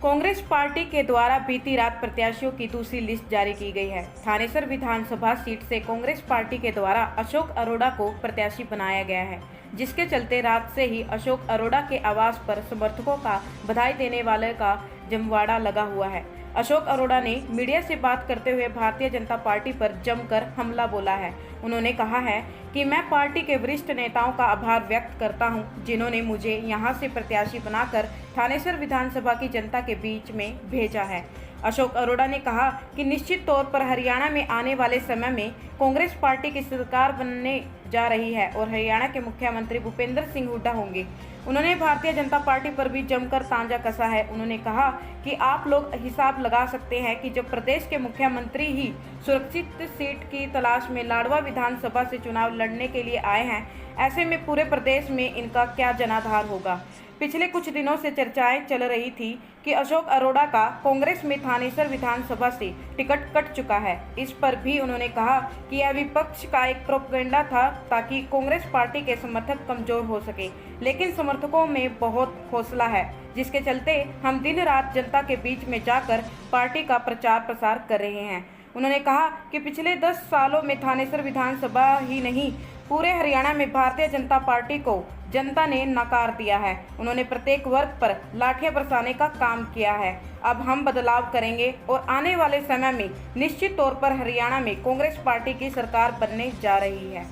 Congress party के द्वारा बीती रात प्रत्याशियों की दूसरी लिस्ट जारी की गई है। थानेसर विधानसभा सीट से कांग्रेस पार्टी के द्वारा अशोक अरोड़ा को प्रत्याशी बनाया गया है, जिसके चलते रात से ही अशोक अरोड़ा के आवास पर समर्थकों का बधाई देने वाले का जमवाड़ा लगा हुआ है। अशोक अरोड़ा ने मीडिया से बात करते हुए भारतीय जनता पार्टी पर जमकर हमला बोला है। उन्होंने कहा है कि मैं पार्टी के वरिष्ठ नेताओं का आभार व्यक्त करता हूं, जिन्होंने मुझे यहां से प्रत्याशी बनाकर थानेसर विधानसभा की जनता के बीच में भेजा है। अशोक अरोड़ा ने कहा कि निश्चित तौर पर हरियाणा में आने वाले समय में कांग्रेस पार्टी की सरकार बनने जा रही है और हरियाणा के मुख्यमंत्री भूपेंद्र सिंह हुड्डा होंगे। उन्होंने भारतीय जनता पार्टी पर भी जमकर तांजा कसा है। उन्होंने कहा कि आप लोग हिसाब लगा सकते हैं कि जब प्रदेश के मुख्यमंत्री ही सुरक्षित सीट की तलाश में लाडवा विधानसभा से चुनाव लड़ने के लिए आए हैं, ऐसे में पूरे प्रदेश में इनका क्या जनाधार होगा। पिछले कुछ दिनों से चर्चाएं चल रही थी कि अशोक अरोड़ा का कांग्रेस में थानेसर विधानसभा से टिकट कट चुका है। इस पर भी उन्होंने कहा कि यह विपक्ष का एक प्रोपेगेंडा था ताकि कांग्रेस पार्टी के समर्थक कमजोर हो सके, लेकिन समर्थकों में बहुत हौसला है, जिसके चलते हम दिन रात जनता के बीच में जाकर पार्टी का प्रचार प्रसार कर रहे हैं। उन्होंने कहा कि पिछले 10 सालों में थानेसर विधानसभा ही नहीं, पूरे हरियाणा में भारतीय जनता पार्टी को जनता ने नकार दिया है। उन्होंने प्रत्येक वर्ग पर लाठियां बरसाने का काम किया है। अब हम बदलाव करेंगे और आने वाले समय में निश्चित तौर पर हरियाणा में कांग्रेस पार्टी की सरकार बनने जा रही है।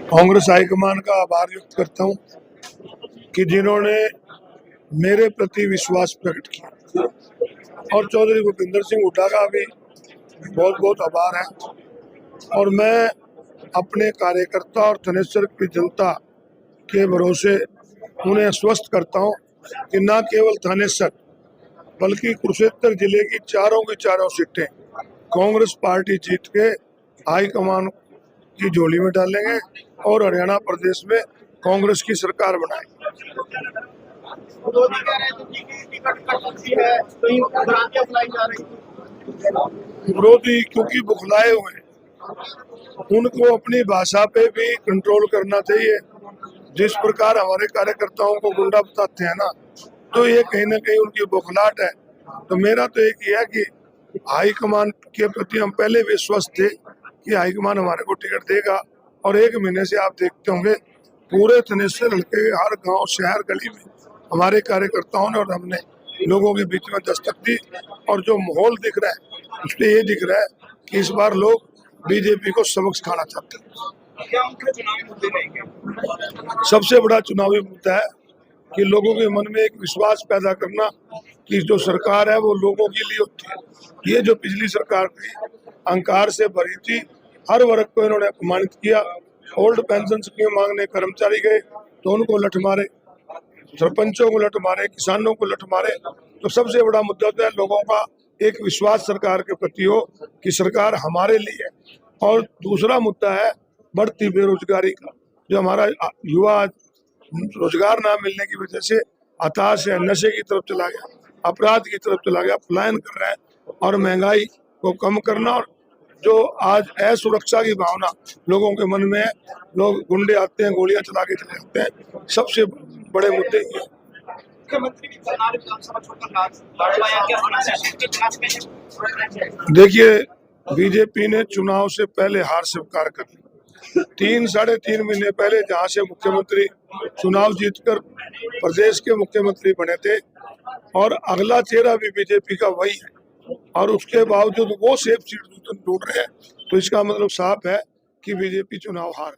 कांग्रेस हाईकमान का आभार व्यक्त करता हूं कि जिन्होंने मेरे प्रति विश्वास प्रकट किया, और चौधरी भूपेंद्र सिंह हुड्डा का भी बहुत बहुत आभार है। और मैं अपने कार्यकर्ता और थानेसर की जनता के भरोसे उन्हें आश्वस्त करता हूं कि न केवल थानेसर बल्कि कुरुक्षेत्र जिले की चारों सीटें कांग्रेस पार्टी जीत के हाईकमान की झोली में डालेंगे और हरियाणा प्रदेश में कांग्रेस की सरकार बनाएंगे। विरोधी क्योंकि बुखलाए हुए हैं, उनको अपनी भाषा पे भी कंट्रोल करना चाहिए। जिस प्रकार हमारे कार्यकर्ताओं को गुंडा बताते हैं ना, तो ये कहीं ना कहीं उनकी बुखलाहट है। तो मेरा तो एक ही है कि हाईकमान के प्रति हम पहले विश्वास थे कि हाईकमान हमारे को टिकट देगा, और 1 महीने से आप देखते होंगे पूरे थानेसर हल्के हर गांव शहर गली में हमारे कार्यकर्ताओं ने और हमने लोगों के बीच में दस्तक दी। और जो माहौल दिख रहा है उसमें ये दिख रहा है कि इस बार लोग बीजेपी को सबक सिखाना चाहते हैं। क्या मुख्य चुनावी मुद्दे रहेंगे? सबसे बड़ा चुनावी मुद्दा है कि लोगों के मन में एक विश्वास पैदा करना कि जो सरकार है वो लोगों के लिए होती है। ये जो पिछली सरकार थी अहंकार से भरी थी, हर वर्ग को इन्होंने अपमानित किया। ओल्ड पेंशन स्कीम मांगने कर्मचारी गए तो उनको लठ मारे, सरपंचों को लठ मारे, किसानों को लठ मारे। तो सबसे बड़ा मुद्दा तो है लोगों का एक विश्वास सरकार के प्रति हो कि सरकार हमारे लिए है। और दूसरा मुद्दा है बढ़ती बेरोजगारी का, जो हमारा युवा रोजगार ना मिलने की वजह से हताश है, नशे की तरफ चला गया, अपराध की तरफ चला गया, पलायन कर रहा है। और महंगाई को कम करना, और जो आज असुरक्षा की भावना लोगों के मन में है, लोग गुंडे आते हैं गोलियां चला के चले जाते हैं, सबसे बड़े मुद्दे ये हैं। देखिए, बीजेपी ने चुनाव से पहले हार स्वीकार कर ली। 3-3.5 महीने पहले जहां से मुख्यमंत्री चुनाव जीतकर प्रदेश के मुख्यमंत्री बने थे, और अगला चेहरा भी बीजेपी का वही है, और उसके बावजूद वो सेफ सीट ढूंढ रहे हैं। तो इसका मतलब साफ है कि बीजेपी चुनाव हार